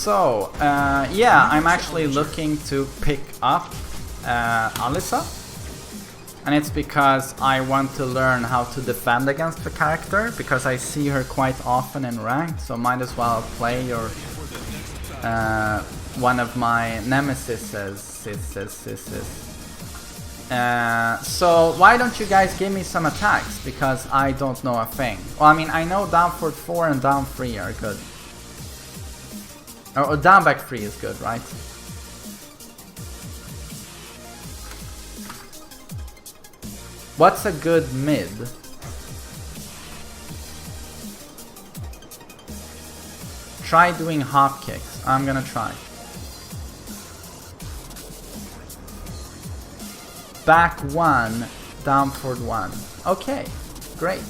So, yeah, I'm actually looking to pick up Alisa. And it's because I want to learn how to defend against the character, because I see her quite often in ranked, so might as well play your one of my nemesis. So why don't you guys give me some attacks, because I don't know a thing. Well, I mean, I know down forward 4 and down 3 are good. Or down back 3 is good, right? What's a good mid? Try doing hop kicks. I'm gonna try. Back 1, down forward 1. Okay, great.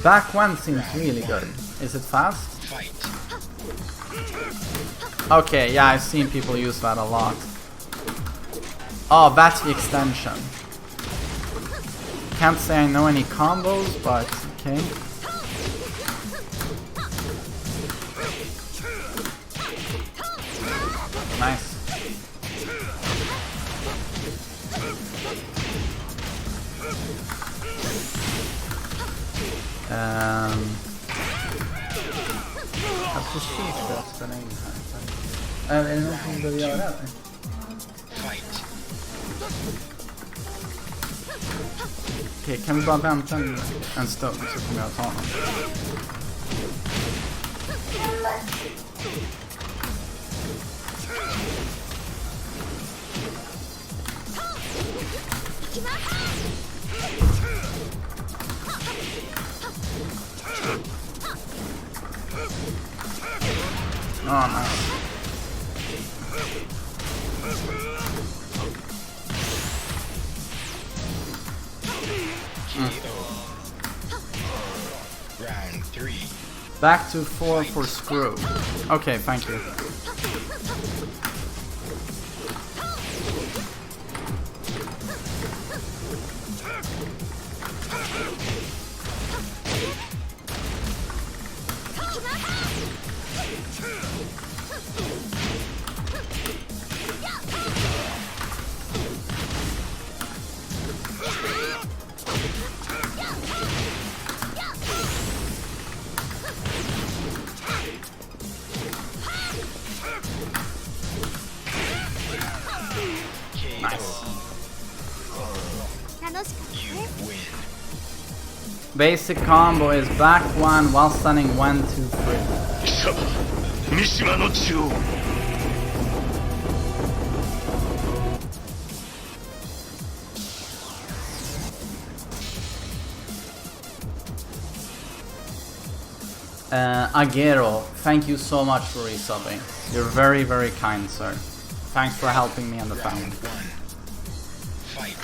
Back 1 seems really good. Is it fast? Okay, yeah, I've seen people use that a lot. Oh, that's the extension. Can't say I know any combos, but okay. Nice. Precis för att spela in här. Är det någonting du behöver göra? Okej, kan vi bara vänta en stund så kommer jag ta honom. Oh, nice. Round 3. Back to 4 for screw. Okay, thank you. Basic combo is back 1 while stunning 1, 2, 3. Agero, thank you so much for resubbing. You're very, very kind, sir. Thanks for helping me and the family. Fight.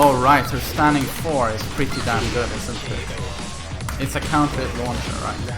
Oh right, her standing 4 is pretty damn good, isn't it? It's a counter launcher, right?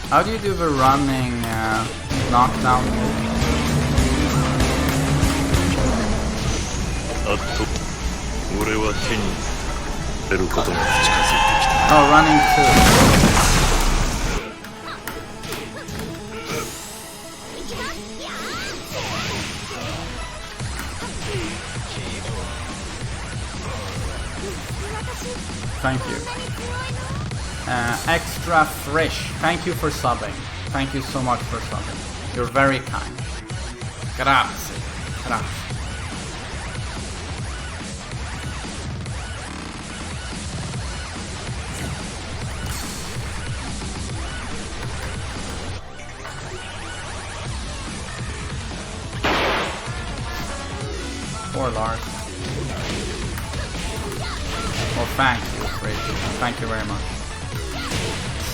How do you do the running knockdown? Oh, running too. Thank you. Extra Fresh, thank you for subbing. Thank you so much for subbing. You're very kind. Grazie. Grazie. Poor Lars. Well, thank you, Rachel. Thank you very much.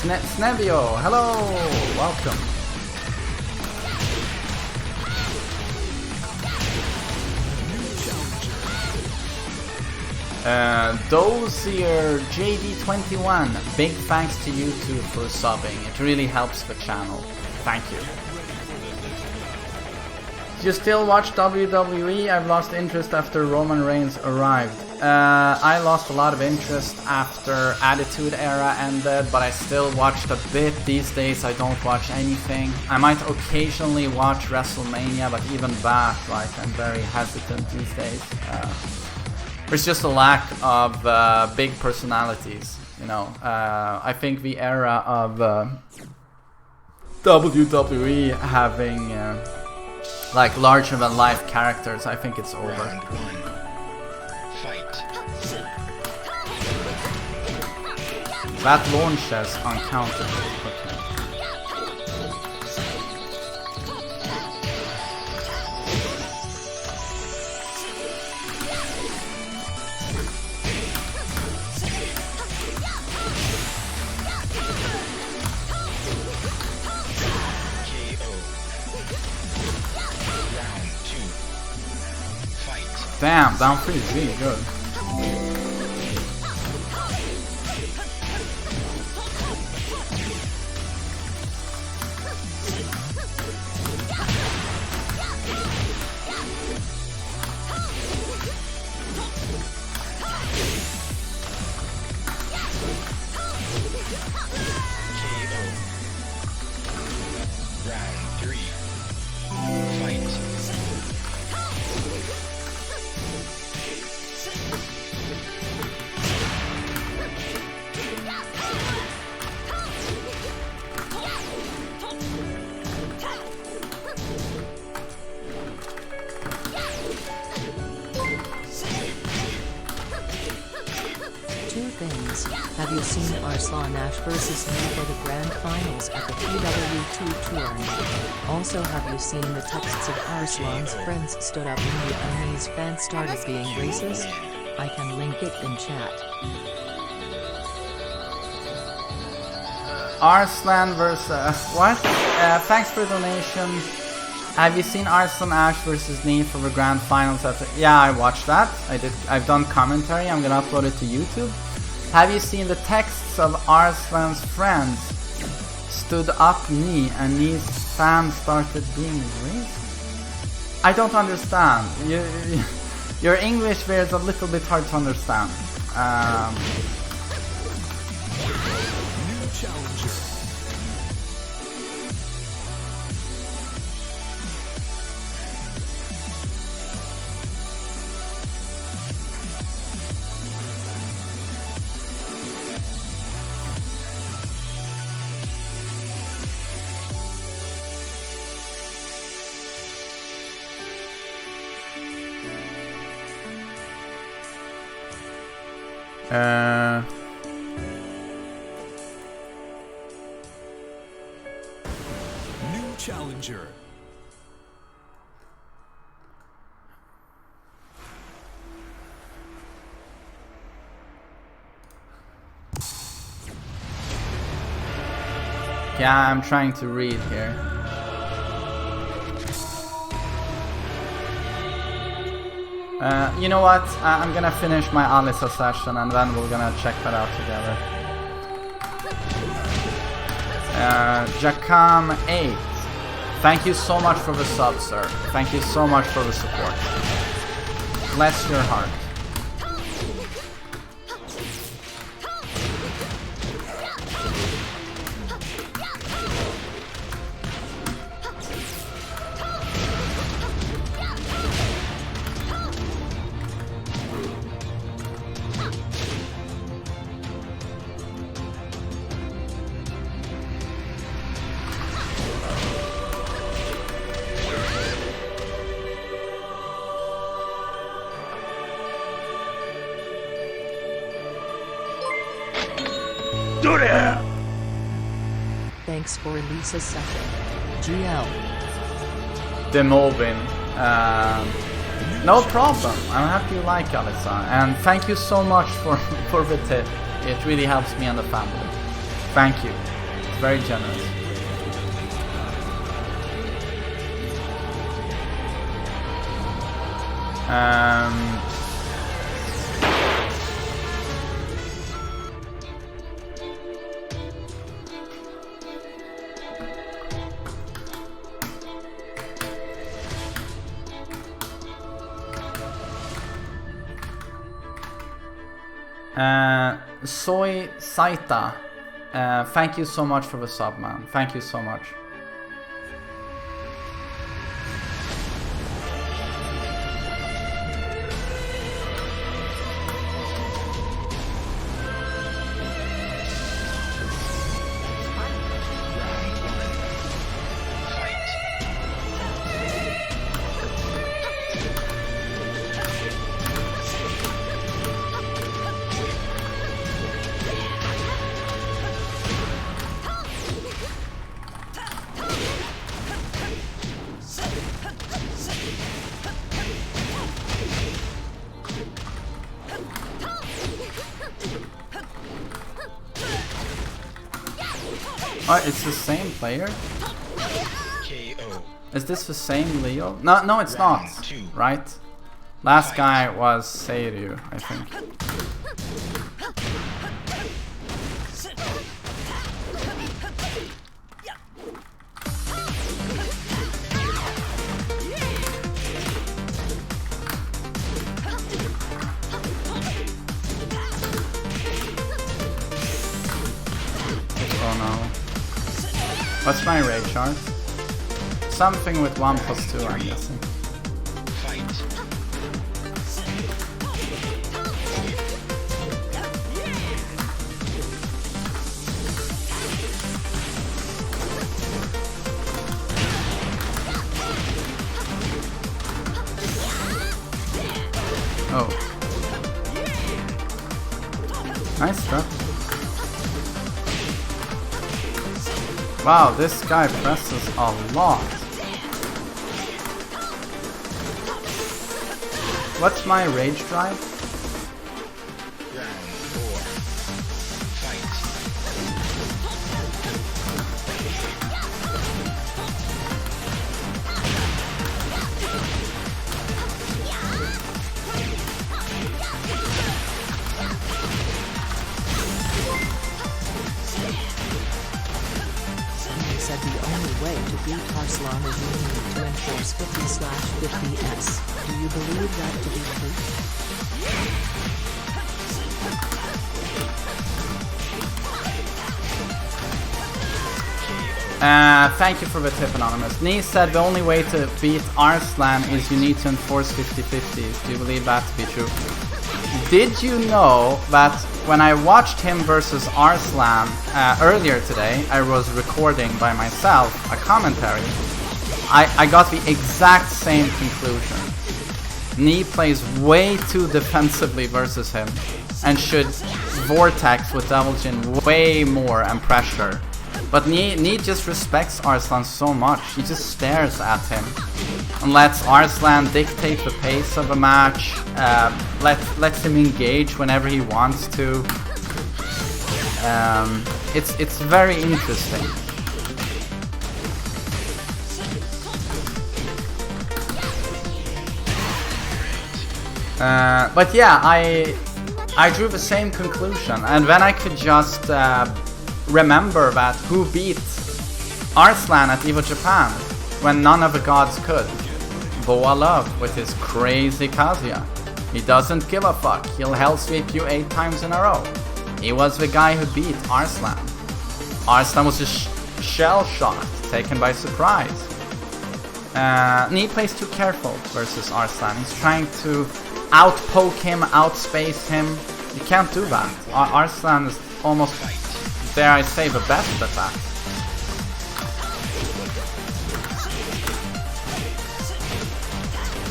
Snevio, hello! Welcome. Dozier JD21, big thanks to you two for subbing. It really helps the channel. Thank you. Do you still watch WWE? I've lost interest after Roman Reigns arrived. I lost a lot of interest after Attitude Era ended, but I still watched a bit. These days I don't watch anything. I might occasionally watch WrestleMania, but even that, like, I'm very hesitant these days. There's just a lack of big personalities, you know. I think the era of WWE having like larger-than-life characters, I think it's over. Round 1. Fight. That launches uncountable. Okay. Damn, down 3 is really good. Have you seen Arslan Ash vs me for the grand finals at the PW2 tournament? Also, have you seen the texts of Arslan's friends stood up when the enemy's fans started being racist? I can link it in chat. Arslan versus what? Thanks for the donation. Have you seen Arslan Ash versus me for the grand finals? Yeah, I watched that. I've done commentary. I'm gonna upload it to YouTube. Have you seen the texts of Arslan's friends stood up knee and knee's fans started being racist? I don't understand. Your English there is a little bit hard to understand. New challenger. New challenger. Yeah, I'm trying to read here. You know what? I'm gonna finish my Alisa session and then we're gonna check that out together. Jakam 8. Thank you so much for the sub, sir. Thank you so much for the support. Bless your heart. Thanks for Lisa's session. GL. Demovin. No problem. I'm happy you like Alisa. And thank you so much for the tip. It really helps me and the family. Thank you. It's very generous. Soy Saita, thank you so much for the sub, man. Thank you so much. Oh, it's the same player? KO. Is this the same Leo? No, it's not. Right? Last guy was Seiryu, I think. Oh no. What's my raid chart? Something with 1+2, I'm guessing. Fight. Oh. Nice trap. Wow, this guy presses a lot. What's my rage drive? Round 4. Fight. He said the only way to beat Arslan is you need to enforce 50/50s. Do you believe that to be true? Thank you for the tip, Anonymous. Nee said the only way to beat Arslan is you need to enforce 50/50s. Do you believe that to be true? Did you know that when I watched him versus Arslan earlier today, I was recording by myself a commentary, I got the exact same conclusion. Nee plays way too defensively versus him and should vortex with Devil Jin way more and pressure. But Nee just respects Arslan so much, he just stares at him and lets Arslan dictate the pace of a match, lets him engage whenever he wants to. It's very interesting. But yeah, I drew the same conclusion, and then I could just remember that who beat Arslan at EVO Japan when none of the gods could. Boa Love with his crazy Kazuya. He doesn't give a fuck, he'll hell sweep you 8 times in a row. He was the guy who beat Arslan. Arslan was just shell-shocked, taken by surprise. Nee plays too careful versus Arslan. He's trying to out-poke him, outspace him. You can't do that. Arslan is almost, dare I say, the best at that.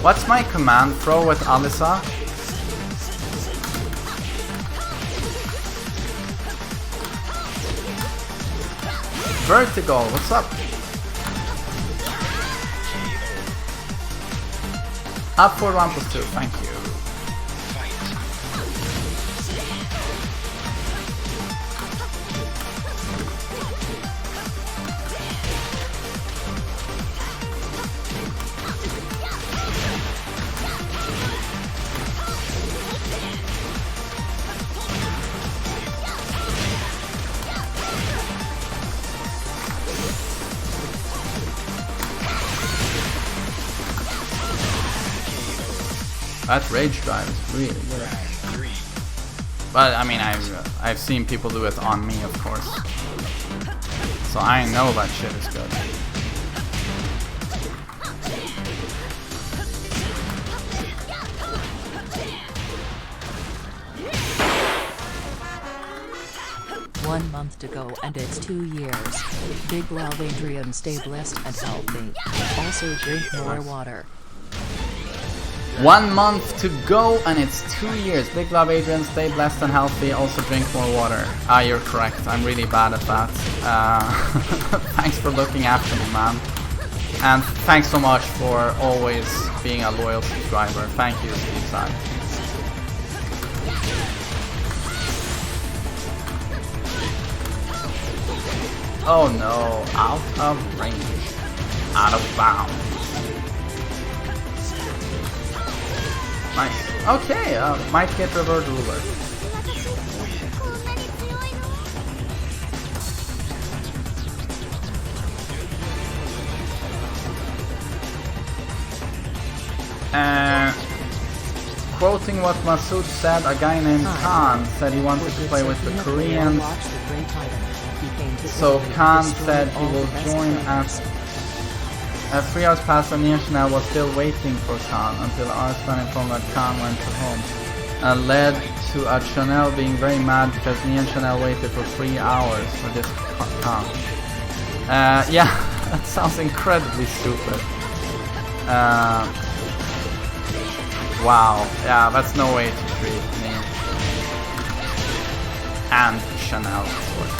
What's my command throw with Alisa? Vertical, what's up? Up for 1+2, thank you. That rage drive is really good. But I mean, I've seen people do it on me, of course. So I know that shit is good. One month to go and it's 2 years. Big love, Adrian. Stay blessed and healthy. Also drink more water. 1 month to go and it's 2 years. Big love, Adrian. Stay blessed and healthy. Also drink more water. Ah, you're correct. I'm really bad at that. Thanks for looking after me, man. And thanks so much for always being a loyal subscriber. Thank you, Steve. Oh no, out of range. Out of bounds. Nice. Okay, might get revert ruler. Quoting what Masood said, a guy named Khan said he wanted to play with the Koreans. So Khan said he will join at 3 hours past and Nian Chanel was still waiting for Khan until Arslan informed that Khan went to home. Led to Chanel being very mad because Nian Chanel waited for 3 hours for this Khan. Yeah, that sounds incredibly stupid. Wow, yeah, that's no way to treat me. And Chanel, of course.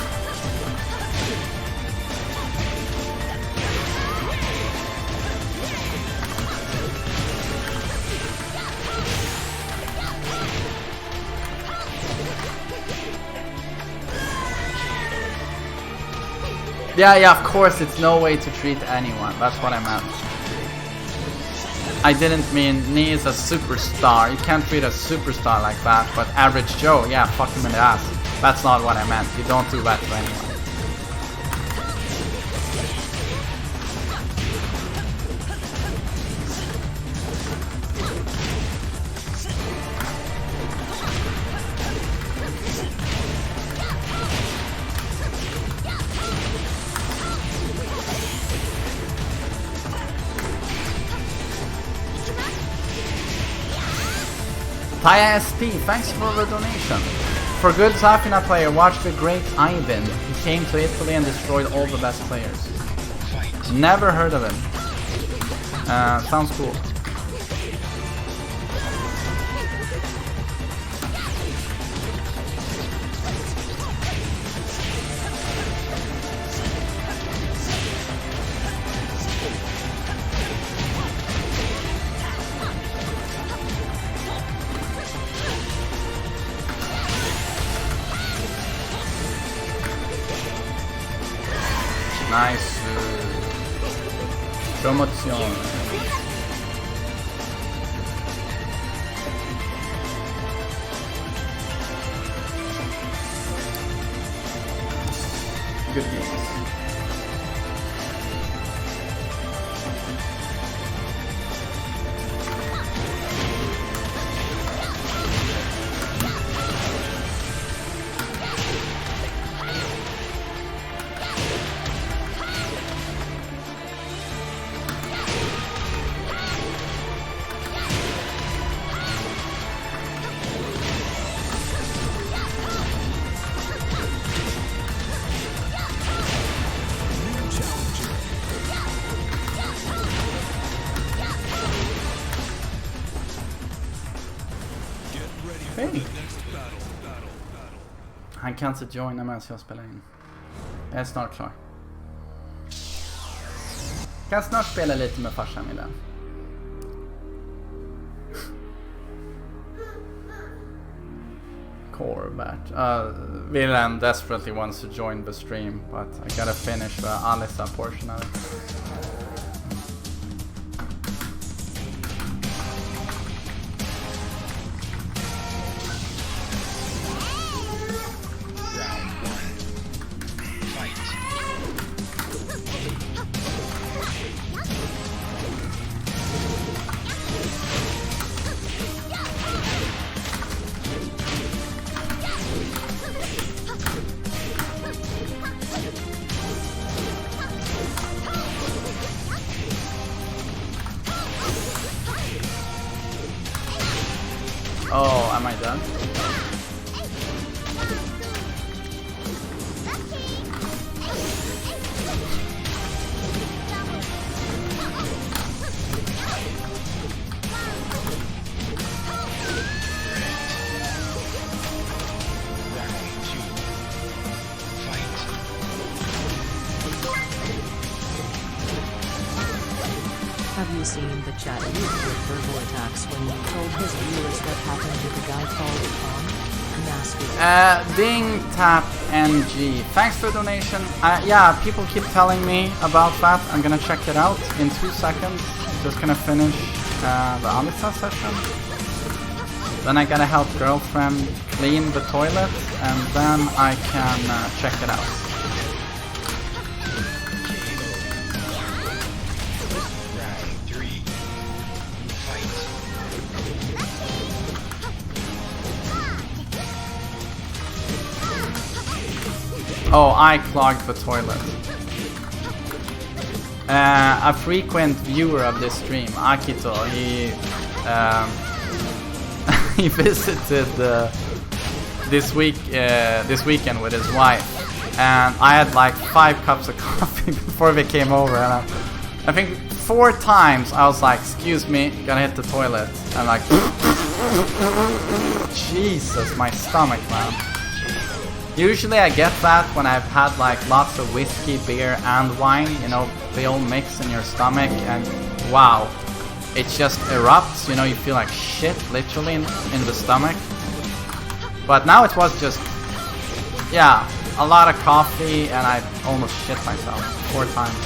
Yeah, of course, it's no way to treat anyone. That's what I meant. I didn't mean Nee is a superstar. You can't treat a superstar like that, but average Joe, yeah, fuck him in the ass. That's not what I meant. You don't do that to anyone. Taya SP, thanks for the donation. For good Zafina player, watch the great Ivan. He came to Italy and destroyed all the best players. Never heard of him. Sounds cool. Nice. Promozione. Good games. Han kan inte joina medan jag spelar in. Jag är snart klar. Kan snart spela lite med farsan i den. Corbat. Willem desperately wants to join the stream, but I gotta finish the Alisa portion of it. Round 1. Fight. Oh, am I done? Round 2. Fight. Have you seen the chat loop with verbal attacks when you told his viewers what happened to the guy called Tom? Nasty. Ding Tap NG. Thanks for the donation. Yeah, people keep telling me about that. I'm gonna check it out in 2 seconds. Just gonna finish the Alisa session. Then I gotta help girlfriend clean the toilet, and then I can check it out. Round 3. Fight. Oh, I clogged the toilet. A frequent viewer of this stream, Akito, he he visited this weekend with his wife, and I had like 5 cups of coffee before they came over, and I think 4 times I was like, "Excuse me, gonna hit the toilet," and like, Jesus, my stomach, man. Usually I get that when I've had like lots of whiskey, beer and wine, you know, they all mix in your stomach, and wow, it just erupts, you know, you feel like shit literally in the stomach. But now it was just, yeah, a lot of coffee, and I almost shit myself 4 times.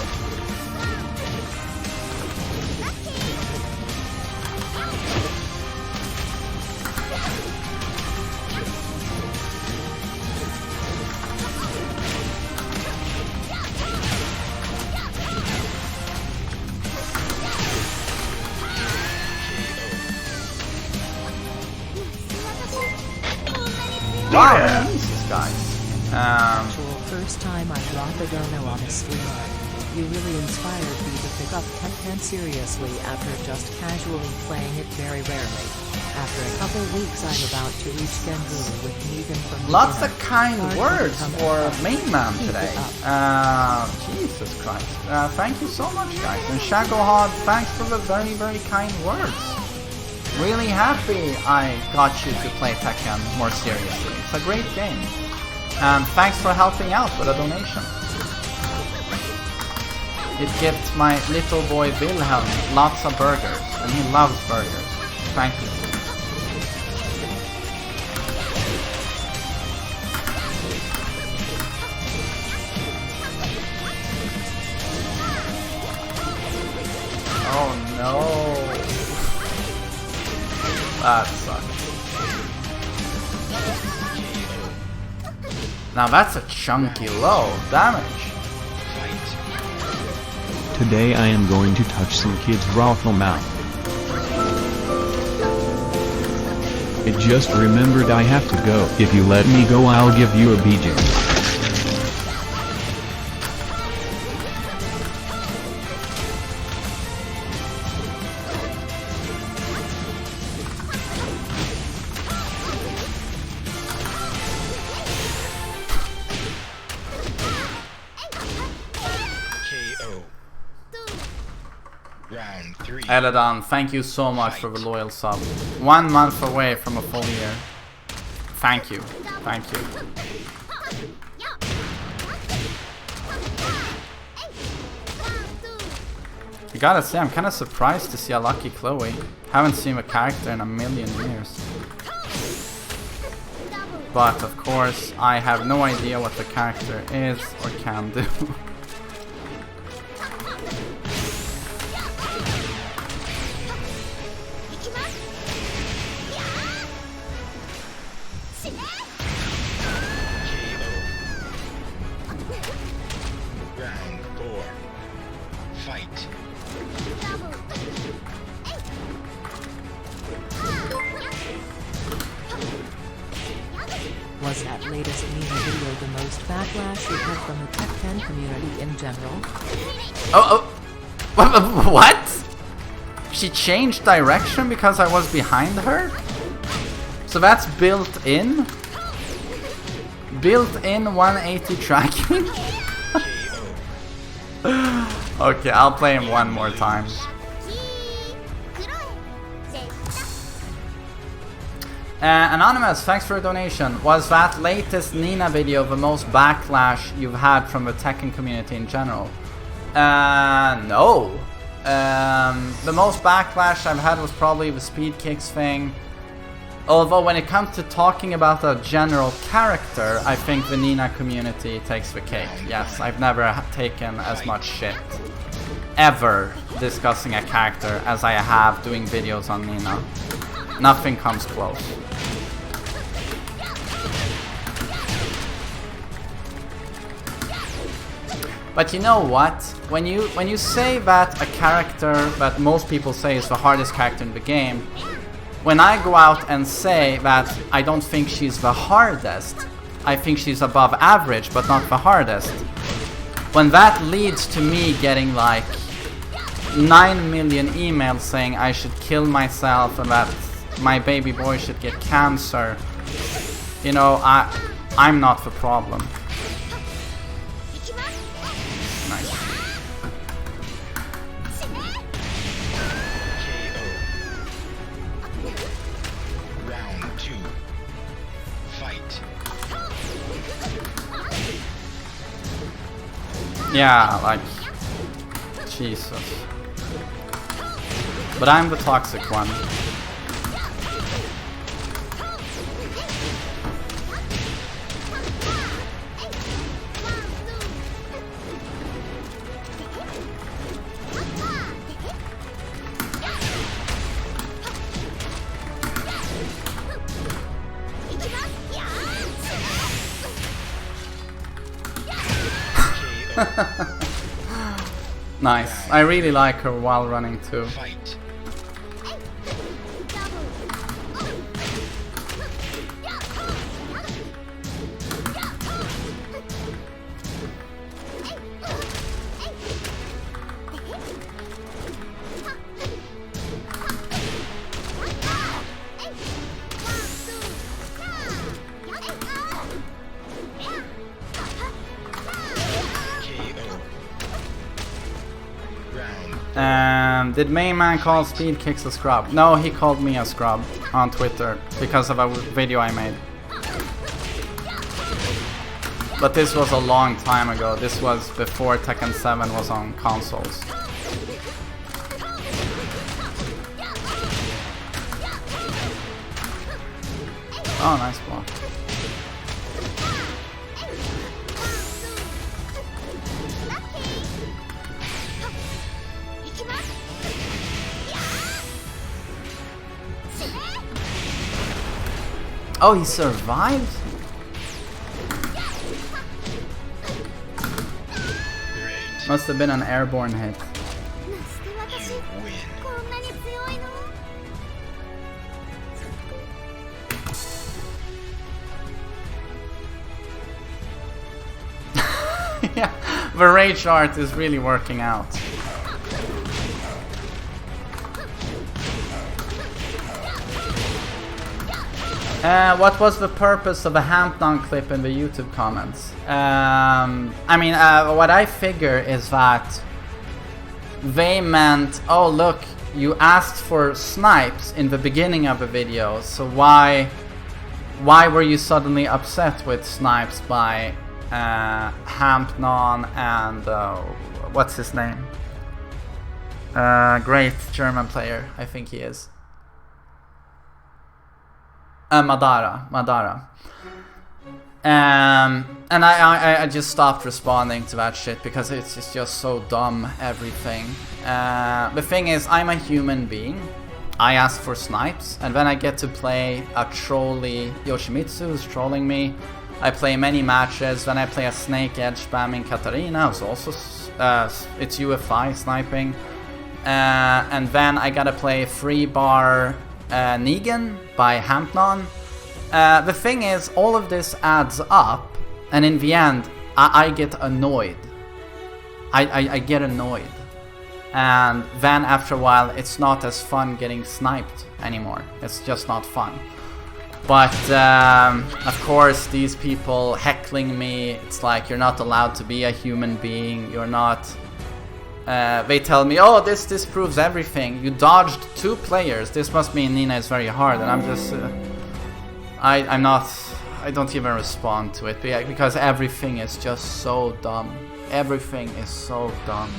Wow, Jesus, guys. Actual first time I dropped a dono on a stream. You really inspired me to pick up Tekken seriously after just casually playing it very rarely. After a couple weeks I'm about to reach Genbu with Negan from Lots beginner. of kind Hard to words become for a pro. main man Keep it today. up. Jesus Christ. Thank you so much, guys. And Shagohod, thanks for the very, very kind words. Really happy I got you to play Tekken more seriously. It's a great game. And thanks for helping out with a donation. It gives my little boy Wilhelm lots of burgers, and he loves burgers. Thank you. Oh no. That sucks. Now that's a chunky low damage. Today I am going to touch some kid's raffle mouth. It just remembered I have to go. If you let me go, I'll give you a BJ. Round 3. Eladan, thank you so much for the loyal sub. 1 month away from a full year. Thank you. Thank you. gotta say, I'm kind of surprised to see a lucky Chloe. Haven't seen a character in a million years. But of course, I have no idea what the character is or can do. Round 4. Fight. Was that latest Nina video the most backlash you had from the Tekken community in general? What? She changed direction because I was behind her? So that's built in? Built-in 180 tracking? Okay, I'll play him one more time. Anonymous, thanks for a donation. Was that latest Nina video the most backlash you've had from the Tekken community in general? No. The most backlash I've had was probably the speed kicks thing. Although when it comes to talking about a general character, I think the Nina community takes the cake. Yes, I've never taken as much shit ever discussing a character as I have doing videos on Nina. Nothing comes close. But you know what? When you say that a character that most people say is the hardest character in the game, when I go out and say that I don't think she's the hardest, I think she's above average but not the hardest, when that leads to me getting like 9 million emails saying I should kill myself and that my baby boy should get cancer, you know, I'm not the problem. Nice. Round 2. Fight. Yeah, like, Jesus. But I'm the toxic one. Nice. I really like her while running too. Fight. Did main man call speed kicks a scrub? No, he called me a scrub on Twitter because of a video I made. But this was a long time ago. This was before Tekken 7 was on consoles. Oh, nice block. Oh, he survived? Great. Must have been an airborne hit. You win. Yeah, the rage art is really working out. What was the purpose of a Hampton clip in the YouTube comments? I mean, what I figure is that they meant, oh look, you asked for snipes in the beginning of the video, so why were you suddenly upset with snipes by Hampton and what's his name? Great German player, I think he is. Madara. And I just stopped responding to that shit because it's just so dumb, everything. The thing is, I'm a human being. I ask for snipes, and when I get to play a trolly Yoshimitsu who's trolling me, I play many matches. When I play a Snake Edge spamming Katarina, who's also it's UFI sniping. And then I gotta play Free Bar Negan by Hampnon. The thing is, all of this adds up, and in the end, I get annoyed. I get annoyed. And then after a while, it's not as fun getting sniped anymore. It's just not fun. But, of course, these people heckling me, it's like, you're not allowed to be a human being, you're not... they tell me, oh, this proves everything. You dodged 2 players, this must mean Nina is very hard, and I'm just... I don't even respond to it, because everything is just so dumb. Everything is so dumb.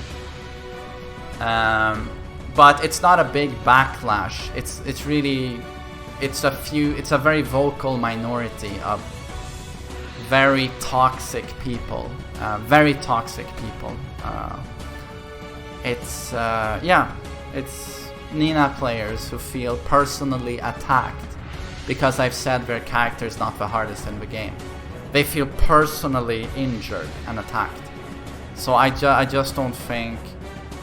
But it's not a big backlash. It's really, it's a very vocal minority of very toxic people. Very toxic people. It's Nina players who feel personally attacked because I've said their character is not the hardest in the game. They feel personally injured and attacked. So I just don't think...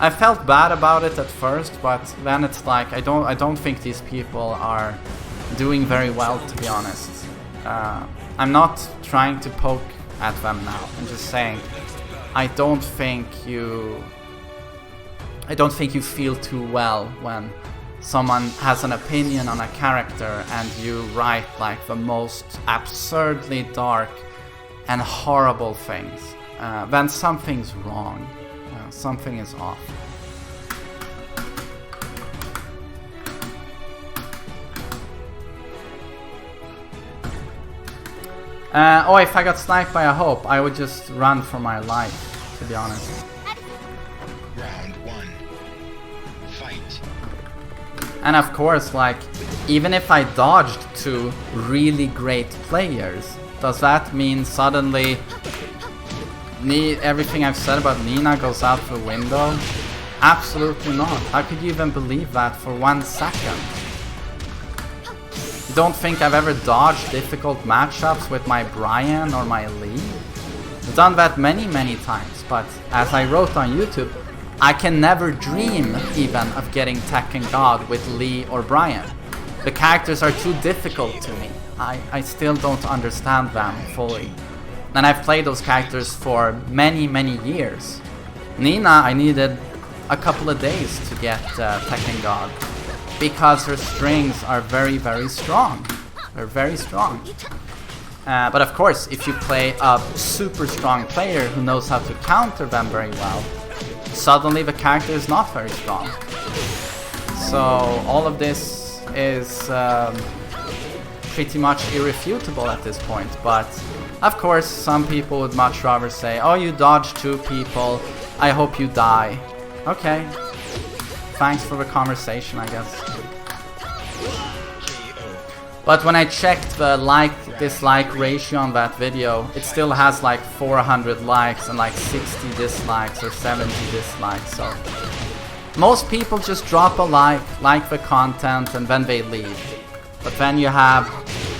I felt bad about it at first, but then it's like I don't think these people are doing very well, to be honest. I'm not trying to poke at them now. I'm just saying I don't think you feel too well when someone has an opinion on a character and you write like the most absurdly dark and horrible things. Then something's wrong. Something is off. Oh, if I got sniped by a hope, I would just run for my life, to be honest. Round 1. Fight. And of course, like, even if I dodged 2 really great players, does that mean suddenly everything I've said about Nina goes out the window? Absolutely not. How could you even believe that for 1 second? You don't think I've ever dodged difficult matchups with my Brian or my Lee? I've done that many times, but as I wrote on YouTube, I can never dream even of getting Tekken God with Lee or Brian. The characters are too difficult to me. I still don't understand them fully. And I've played those characters for many years. Nina, I needed a couple of days to get Tekken God, because her strings are very strong. They're very strong. But of course, if you play a super strong player who knows how to counter them very well, suddenly the character is not very strong. So all of this is pretty much irrefutable at this point. But of course, some people would much rather say, oh, you dodged 2 people, I hope you die. Okay. Thanks for the conversation, I guess. But when I checked the like-dislike ratio on that video, it still has like 400 likes and like 60 dislikes or 70 dislikes, so... Most people just drop a like the content, and then they leave. But then you have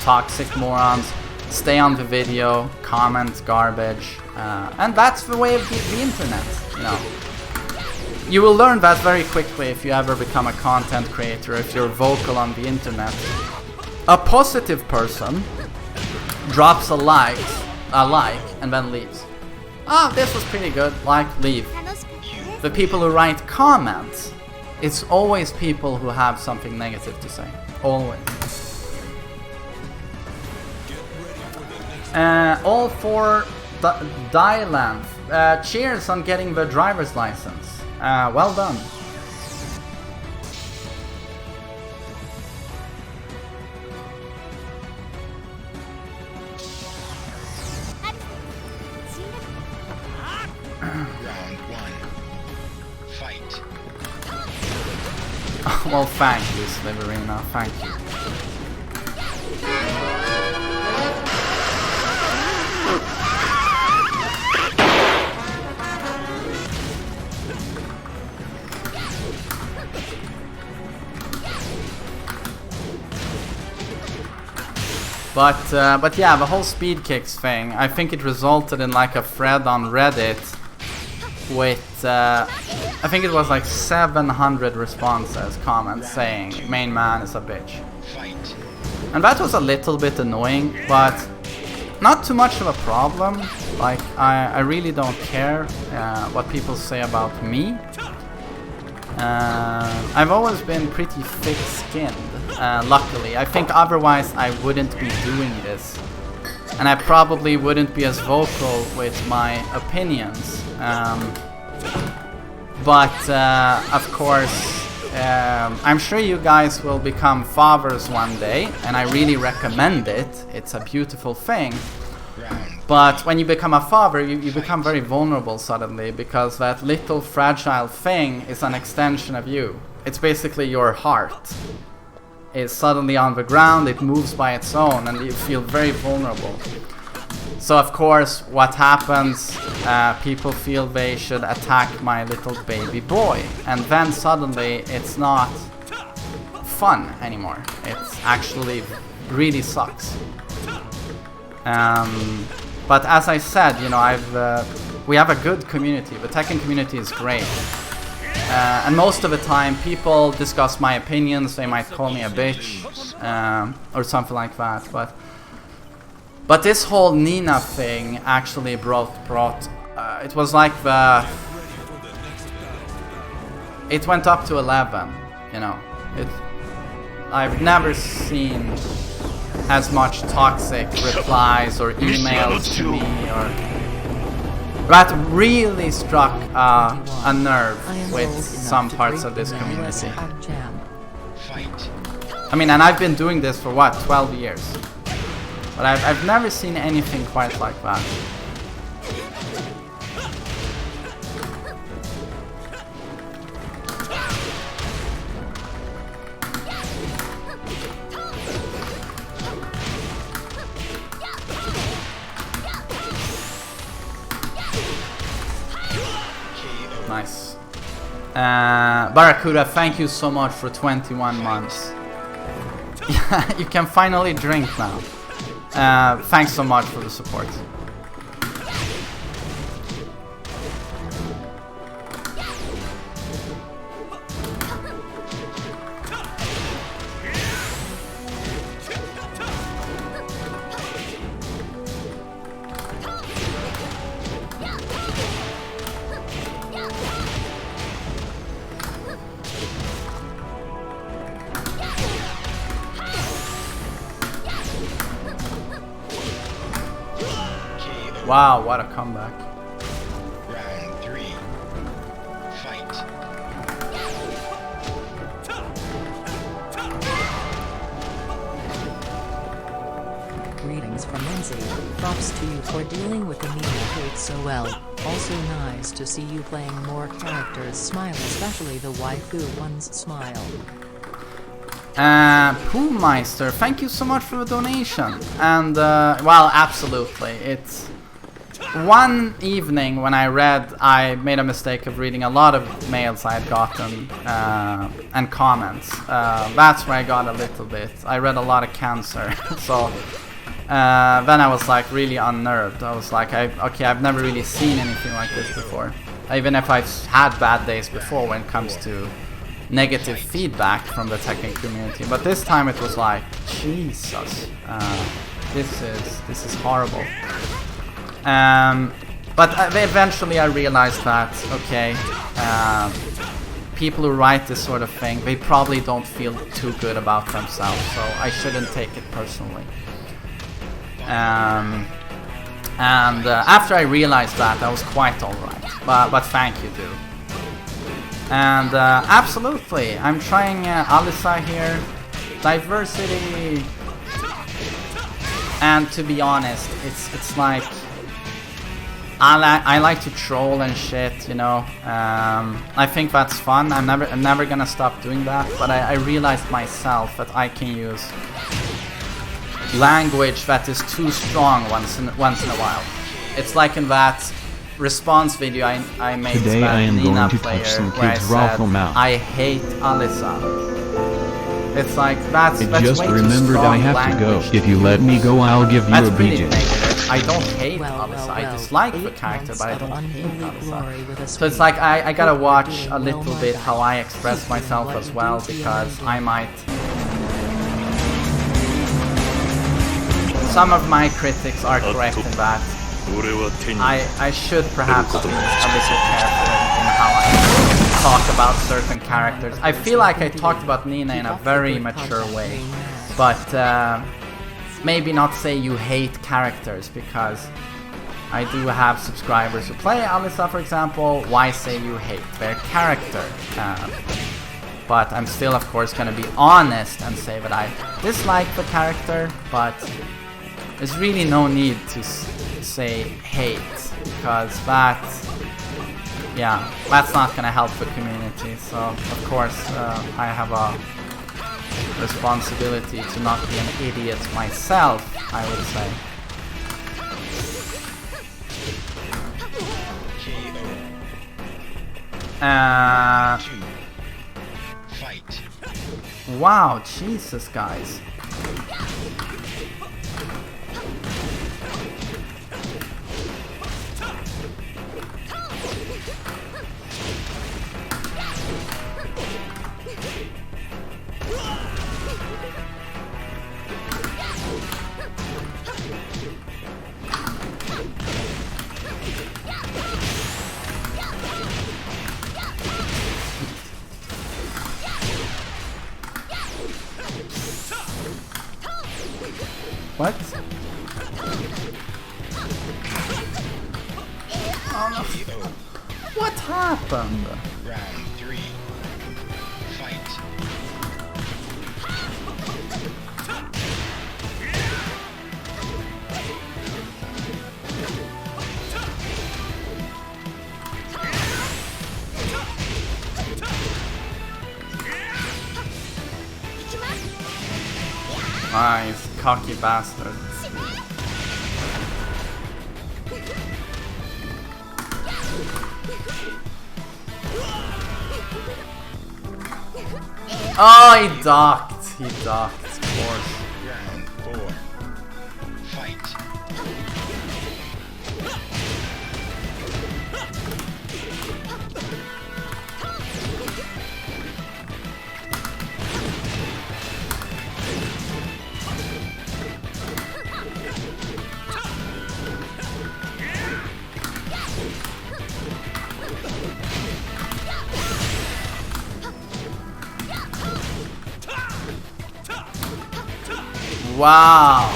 toxic morons stay on the video, comment garbage, and that's the way of the internet, you know. You will learn that very quickly if you ever become a content creator, if you're vocal on the internet. A positive person drops a like, and then leaves. Ah, this was pretty good, like, leave. The people who write comments, it's always people who have something negative to say. Always. All for Dylan. Cheers on getting the driver's license. Well done. Round 1. Fight. Well, thank you, Sliverina, thank you. But yeah, the whole speed kicks thing, I think it resulted in like a thread on Reddit with, I think it was like 700 responses, comments saying, main man is a bitch. Fight. And that was a little bit annoying, but not too much of a problem. Like, I really don't care what people say about me. I've always been pretty thick-skinned, luckily. I think otherwise I wouldn't be doing this. And I probably wouldn't be as vocal with my opinions. But, of course, I'm sure you guys will become fathers one day, and I really recommend it. It's a beautiful thing. But when you become a father, you become very vulnerable suddenly, because that little fragile thing is an extension of you. It's basically your heart. It's suddenly on the ground, it moves by its own, and you feel very vulnerable. So of course, what happens, people feel they should attack my little baby boy. And then suddenly, it's not fun anymore. It's actually really sucks. But as I said, you know, we have a good community. The Tekken community is great. And most of the time, people discuss my opinions. They might call me a bitch or something like that. But this whole Nina thing actually brought it was like it went up to 11. You know, I've never seen as much toxic replies or emails to me, or that really struck a nerve with some parts of this community. Fight. I mean, and I've been doing this for what, 12 years, but I've never seen anything quite like that. Nice. Barracuda, thank you so much for 21 months. You can finally drink now. Thanks so much for the support. Wow, what a comeback. Round 3. Fight. Greetings from Lindsay. Props to you for dealing with the Nina hate so well. Also nice to see you playing more characters smile, especially the waifu ones smile. Poolmeister, thank you so much for the donation. And, well, absolutely. It's one evening when I made a mistake of reading a lot of mails I had gotten, and comments. That's where I got a little bit. I read a lot of cancer, so then I was like really unnerved. I was like, okay, I've never really seen anything like this before. Even if I've had bad days before when it comes to negative feedback from the Tekken community, but this time it was like, Jesus, this is horrible. But eventually I realized that, okay, people who write this sort of thing, they probably don't feel too good about themselves, so I shouldn't take it personally. And after I realized that, I was quite alright. But thank you, dude. And absolutely, I'm trying Alisa here. Diversity. And to be honest, it's like I like to troll and shit, you know. I think that's fun. I'm never gonna stop doing that. But I realized myself that I can use language that is too strong once in a while. It's like in that response video I made to Today that I am Nina going to player touch some where I kids' said, raffle mouth. I hate Alisa. It's like that's Just way too remembered strong I have language. to go. If you let me go, I'll give you That's a pretty BJ. negative. I don't hate Well, Alisa. well, I well. dislike the 8 character, months but I of don't hate unholy glory Alisa. with a So it's sweet like I gotta hope watch you're a doing little well, bit my how guy. I express Keep myself doing what as you well, do to your because neighbor. I might... Some of my critics are correct in that. I should perhaps be a little careful in how I talk about certain characters. I feel like I talked about Nina in a very mature way, but maybe not say you hate characters, because I do have subscribers who play Alisa, for example. Why say you hate their character? But I'm still, of course, gonna be honest and say that I dislike the character, but there's really no need to say hate, because that's not gonna help the community. So of course I have a responsibility to not be an idiot myself, I would say. Two. Fight. Wow, Jesus, guys. What? Oh no. What happened? Round 3. Fight. Nice, cocky bastard. Oh, he ducked. He ducked, of course. Round 4. Fight. Wow.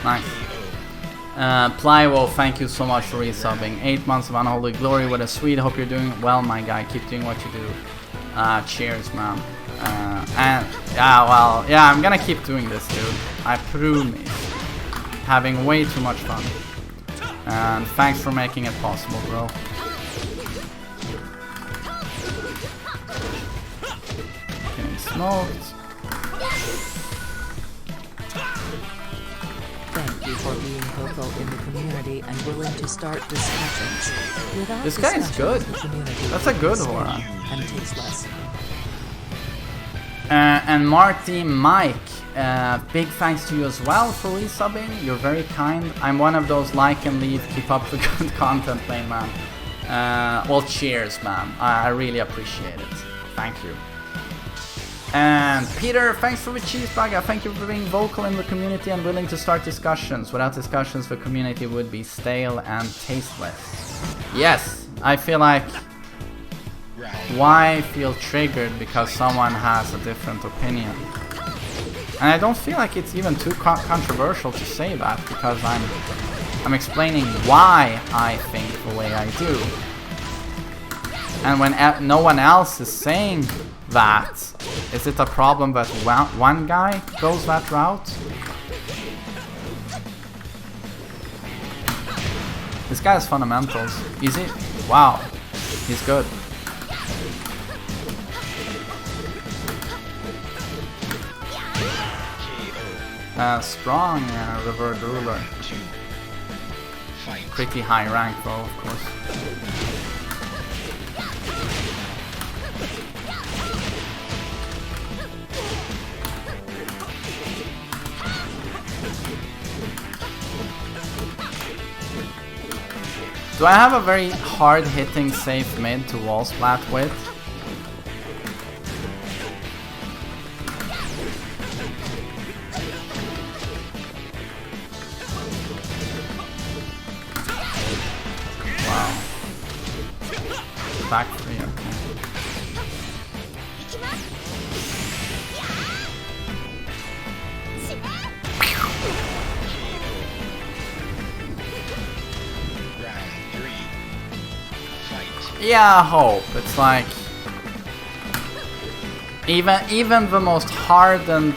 Nice. Plywo, thank you so much for resubbing. 8 months of unholy glory with a sweet. Hope you're doing well, my guy. Keep doing what you do. Cheers, man. And yeah, well, yeah, I'm gonna keep doing this, dude. I promise. Having way too much fun. And thanks for making it possible, bro. Getting smoked. Thank you for being vocal in the community and willing to start discussions. Without This guy is discussions, good. the community That's a good will be one. small and tasteless. And Marty Mike, big thanks to you as well for resubbing. You're very kind. I'm one of those like and leave, keep up the good content, main man. Well, cheers, man. I really appreciate it. Thank you. And Peter, thanks for the cheeseburger. Thank you for being vocal in the community and willing to start discussions. Without discussions, the community would be stale and tasteless. Yes, I feel like... Why feel triggered because someone has a different opinion? And I don't feel like it's even too controversial to say that, because I'm explaining why I think the way I do. And when no one else is saying that, is it a problem that one guy goes that route? This guy has fundamentals. Easy. Wow. He's good. Strong revert ruler. Pretty high rank though, of course. Do I have a very hard hitting safe mid to wall splat with? Wow. Back three, okay. Yeah, I hope. It's like even the most hardened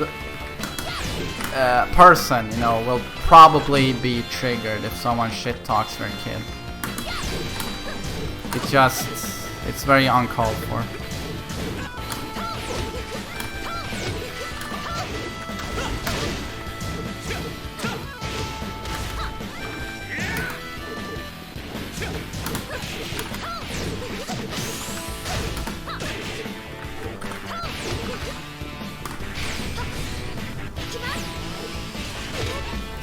person, you know, will probably be triggered if someone shit talks their kid. It's very uncalled for.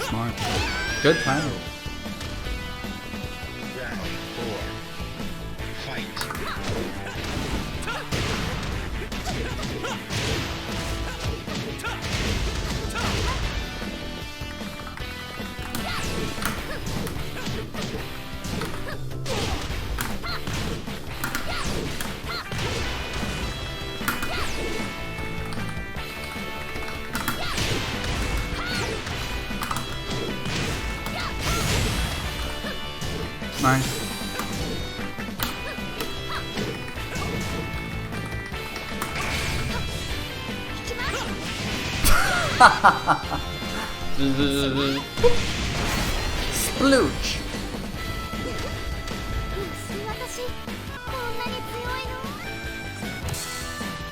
Smart. Good timing. Round 4. Fight. Nice. Splooch.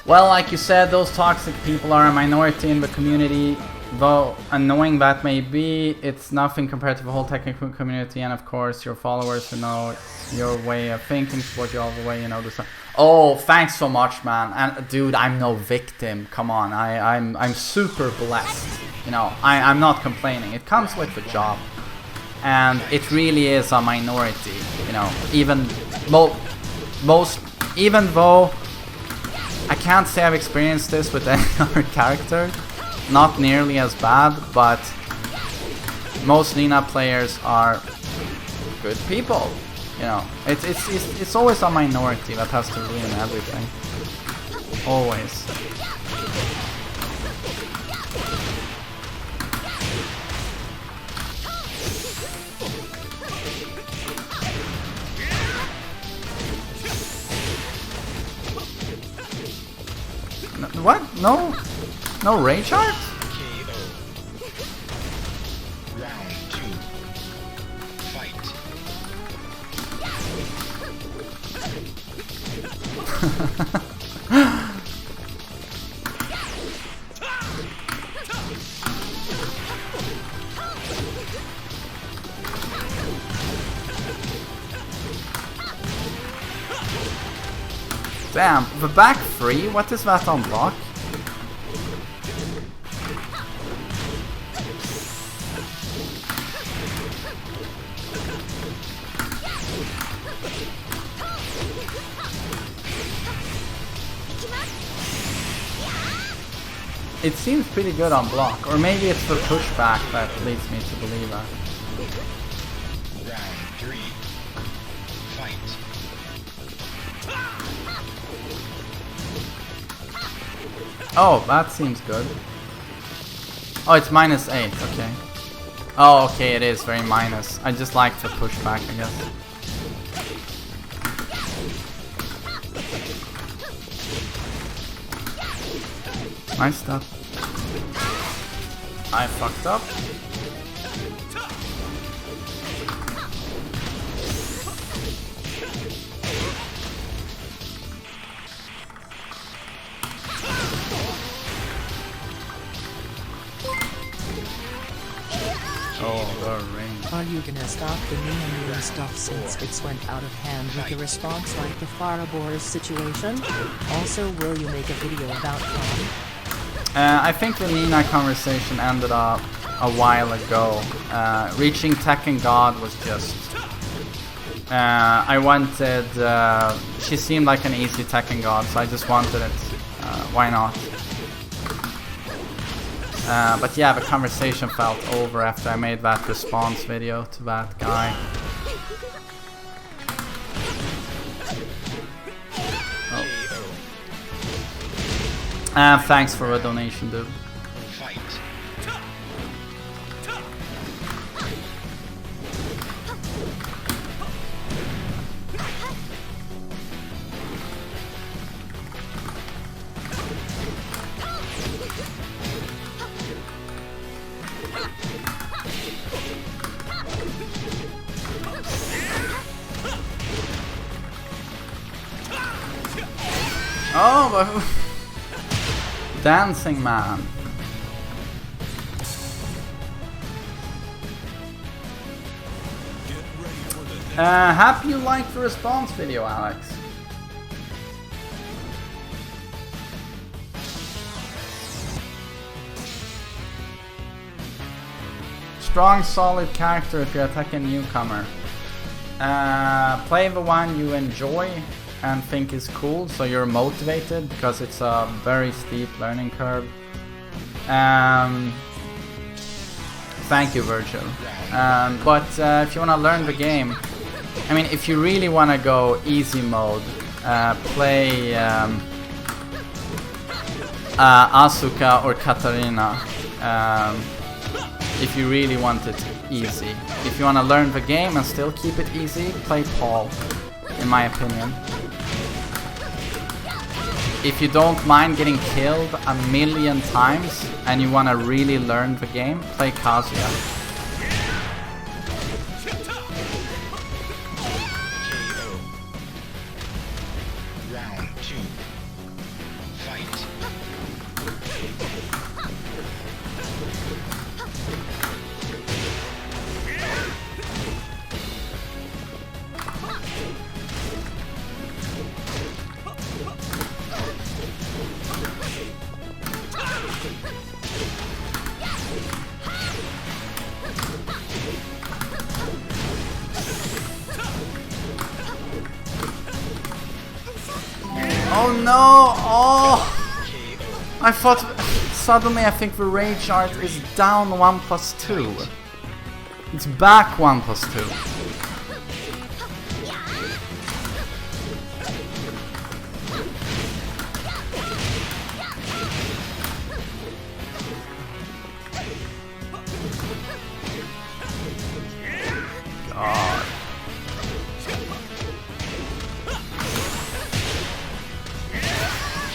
Well, like you said, those toxic people are a minority in the community. Though annoying that may be, it's nothing compared to the whole Tekken community, and of course your followers who know your way of thinking, support you all the way, you know this. Oh, thanks so much, man. And dude, I'm no victim. Come on, I'm super blessed. You know, I'm not complaining. It comes with the job, and it really is a minority. You know, even even though I can't say I've experienced this with any other character. Not nearly as bad, but most Nina players are good people. You know, it's always a minority that has to ruin everything. Always. What? No rage art? Round 2. Fight. Damn, the back three? What is that on block? It seems pretty good on block, or maybe it's the pushback that leads me to believe that. Round 3. Fight. Oh, that seems good. Oh, it's -8, okay. Oh, okay, it is very minus. I just like the pushback, I guess. Nice stuff. I fucked up. control the ring. Are you gonna stop the meme stuff since it's went out of hand with the response like the Farabore's situation? Also, will you make a video about Tom? I think the Nina conversation ended up a while ago. Reaching Tekken God was just... I wanted... she seemed like an easy Tekken God, so I just wanted it. Why not? But yeah, the conversation felt over after I made that response video to that guy. Oh. Thanks for a donation, dude. Fight. Oh, but dancing man. Happy you liked the response video, Alex. Strong, solid character if you're a Tekken newcomer. Play the one you enjoy and think is cool, so you're motivated, because it's a very steep learning curve. Thank you, Virgil. But if you want to learn the game, I mean, if you really want to go easy mode, play Asuka or Katarina. If you really want it easy. If you want to learn the game and still keep it easy, play Paul, in my opinion. If you don't mind getting killed a million times and you want to really learn the game, play Kazuya. Round 2. Fight. Oh no! Oh! I thought... Suddenly I think the rage art is down 1+2. It's back 1+2. God.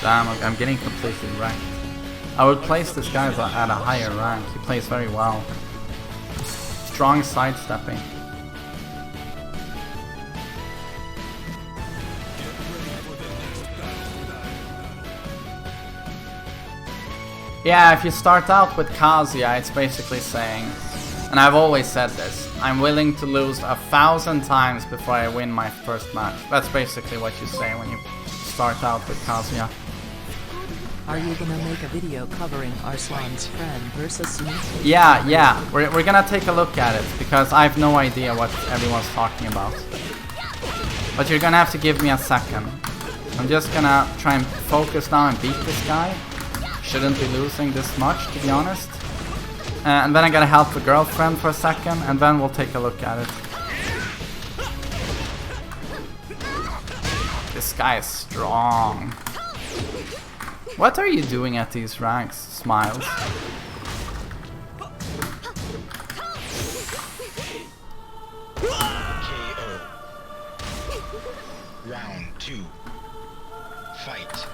Damn, I'm getting completely wrecked. I would place this guy at a higher rank. He plays very well. Strong sidestepping. Yeah, if you start out with Kazuya, it's basically saying, and I've always said this, I'm willing to lose 1,000 times before I win my first match. That's basically what you say when you start out with Kazuya. Are you gonna make a video covering Arslan's friend versus me? Yeah, we're gonna take a look at it, because I have no idea what everyone's talking about. But you're gonna have to give me a second. I'm just gonna try and focus now and beat this guy. Shouldn't be losing this much, to be honest. And then I'm gonna help the girlfriend for a second, and then we'll take a look at it. This guy is strong. What are you doing at these ranks, Smiles? KO. Round 2. Fight.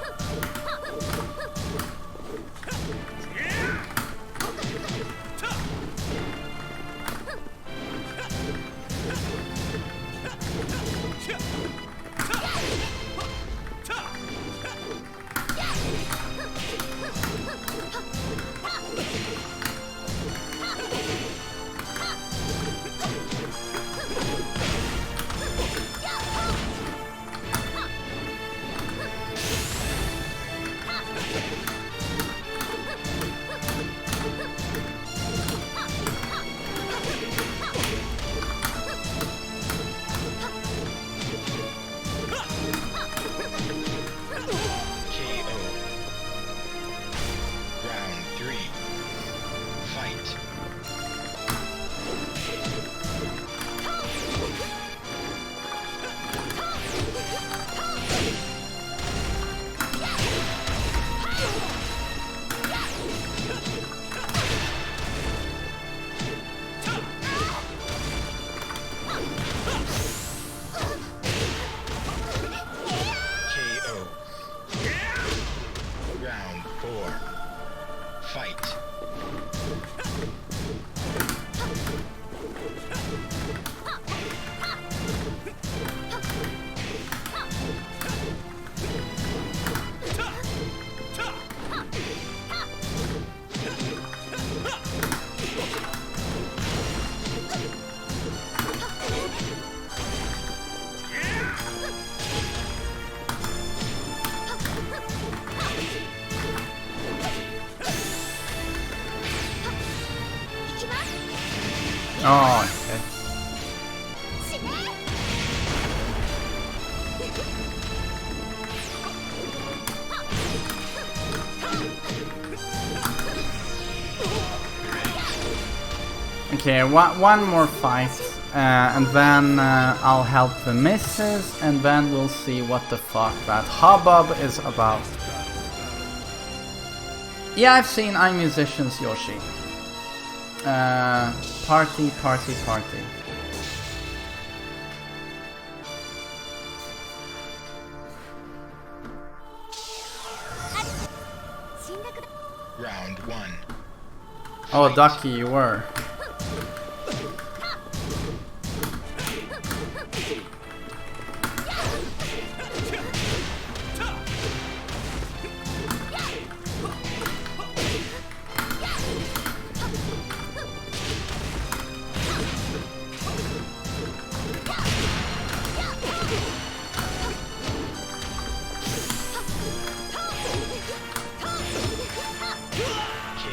Oh, okay. Okay, one more fight, and then I'll help the missus, and then we'll see what the fuck that hubbub is about. Yeah, I've seen iMusician's Yoshi. Party, party, party. Round 1. Oh, Ducky, you were.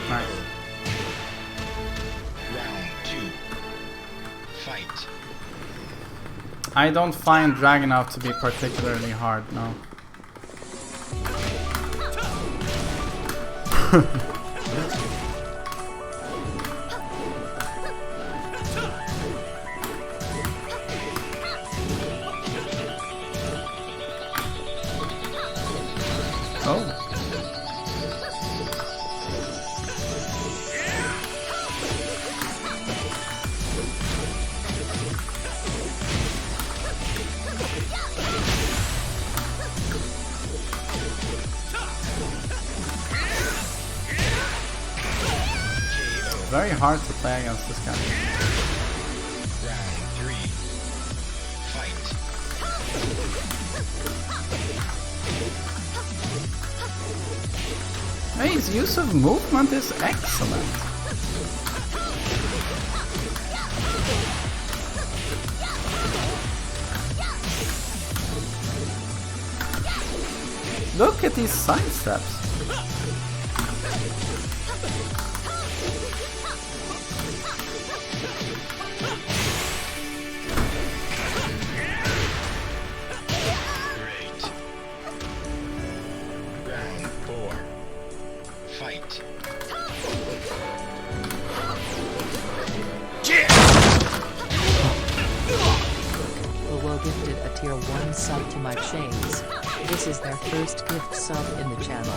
Nice. Round 2. Fight. I don't find Dragunov to be particularly hard, no. Oh. Very hard to play against this guy. Round 3. Fight. Hey, his use of movement is excellent. Look at these side steps. Great. Round 4. Fight. Lolo gifted a tier 1 sub to my shades. This is their first gift sub in the channel.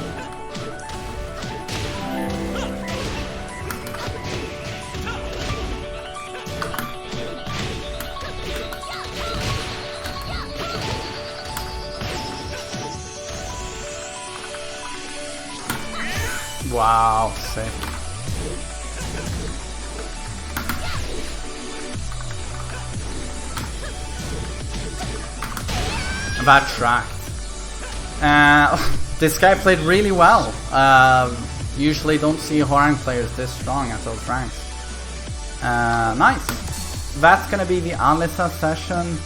Wow, sick. That track. This guy played really well. Usually don't see Horang players this strong at those ranks. Nice. That's gonna be the Alisa session.